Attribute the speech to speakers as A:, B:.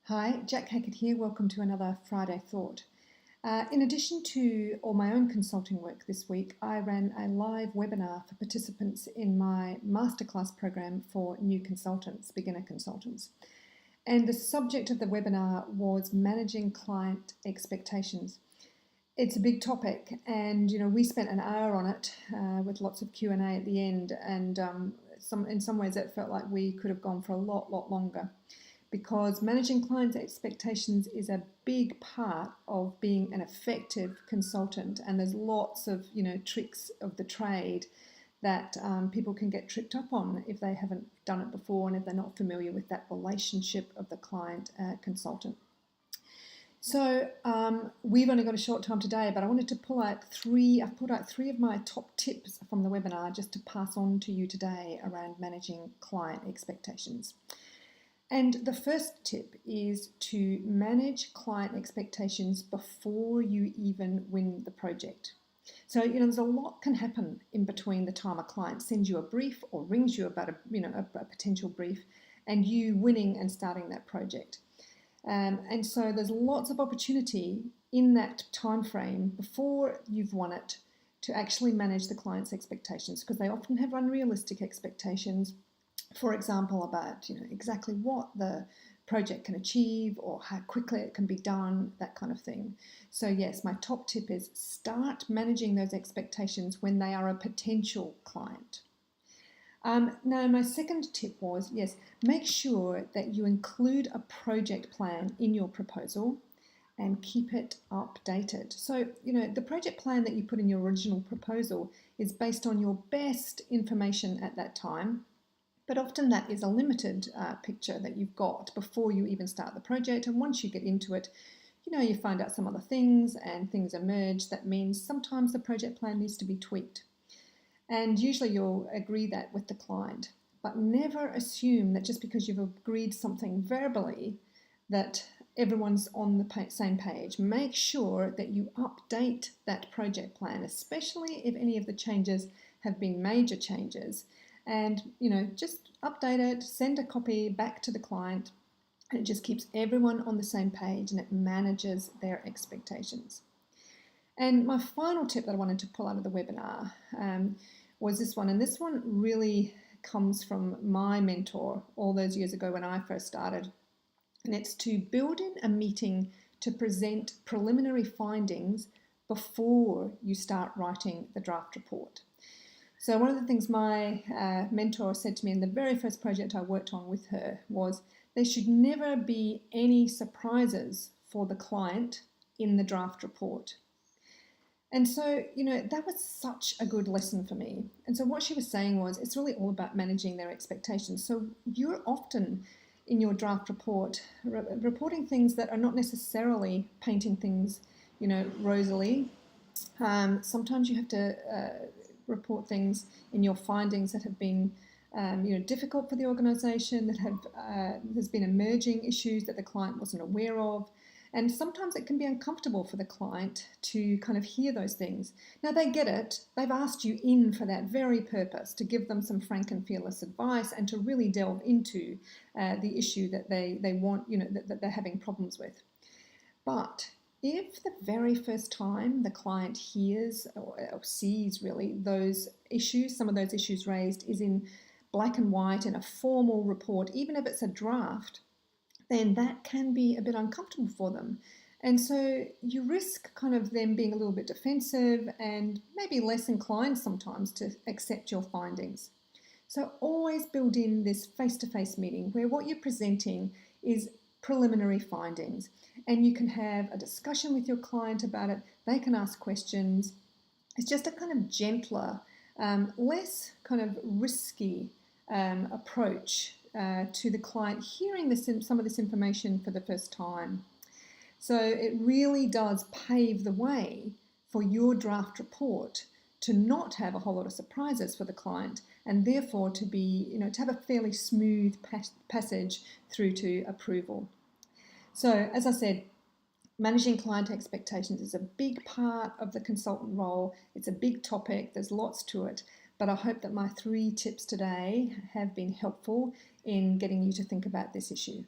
A: Hi, Jack Hackett here. Welcome to another Friday Thought. In addition to all my own consulting work this week, I ran a live webinar for participants in my masterclass program for new consultants, beginner consultants. And the subject of the webinar was managing client expectations. It's a big topic, and we spent an hour on it with lots of Q&A at the end, and in some ways it felt like we could have gone for a lot longer, because managing clients' expectations is a big part of being an effective consultant, and there's lots of tricks of the trade that people can get tripped up on if they haven't done it before and if they're not familiar with that relationship of the client consultant. So we've only got a short time today, but I wanted to pull out I've pulled out three of my top tips from the webinar just to pass on to you today around managing client expectations. And the first tip is to manage client expectations before you even win the project. So, there's a lot can happen in between the time a client sends you a brief or rings you about a potential brief and you winning and starting that project. And so there's lots of opportunity in that time frame before you've won it to actually manage the client's expectations, because they often have unrealistic expectations. For example, about exactly what the project can achieve or how quickly it can be done, that kind of thing. So yes, my top tip is start managing those expectations when they are a potential client. Now, my second tip was, yes, make sure that you include a project plan in your proposal and keep it updated. So, the project plan that you put in your original proposal is based on your best information at that time, but often that is a limited picture that you've got before you even start the project. And once you get into it, you find out some other things and things emerge. That means sometimes the project plan needs to be tweaked. And usually you'll agree that with the client, but never assume that just because you've agreed something verbally that everyone's on the same page. Make sure that you update that project plan, especially if any of the changes have been major changes. And, just update it, send a copy back to the client, and it just keeps everyone on the same page and it manages their expectations. And my final tip that I wanted to pull out of the webinar was this one. And this one really comes from my mentor all those years ago when I first started. And it's to build in a meeting to present preliminary findings before you start writing the draft report. So one of the things my mentor said to me in the very first project I worked on with her was there should never be any surprises for the client in the draft report. And so, that was such a good lesson for me. And so what she was saying was it's really all about managing their expectations. So you're often in your draft report reporting things that are not necessarily painting things, rosily. Sometimes you have to report things in your findings that have been difficult for the organisation, that there's been emerging issues that the client wasn't aware of. And sometimes it can be uncomfortable for the client to kind of hear those things. Now, they get it. They've asked you in for that very purpose, to give them some frank and fearless advice and to really delve into the issue that they want, that they're having problems with. But if the very first time the client hears or sees really those issues, some of those issues raised is in black and white in a formal report, even if it's a draft, then that can be a bit uncomfortable for them. And so you risk kind of them being a little bit defensive and maybe less inclined sometimes to accept your findings. So always build in this face-to-face meeting where what you're presenting is preliminary findings, and you can have a discussion with your client about it. They can ask questions. It's just a kind of gentler, less kind of risky approach to the client hearing some of this information for the first time. So it really does pave the way for your draft report to not have a whole lot of surprises for the client, and therefore to be, to have a fairly smooth passage through to approval. So as I said, managing client expectations is a big part of the consultant role. It's a big topic. There's lots to it. But I hope that my 3 tips today have been helpful in getting you to think about this issue.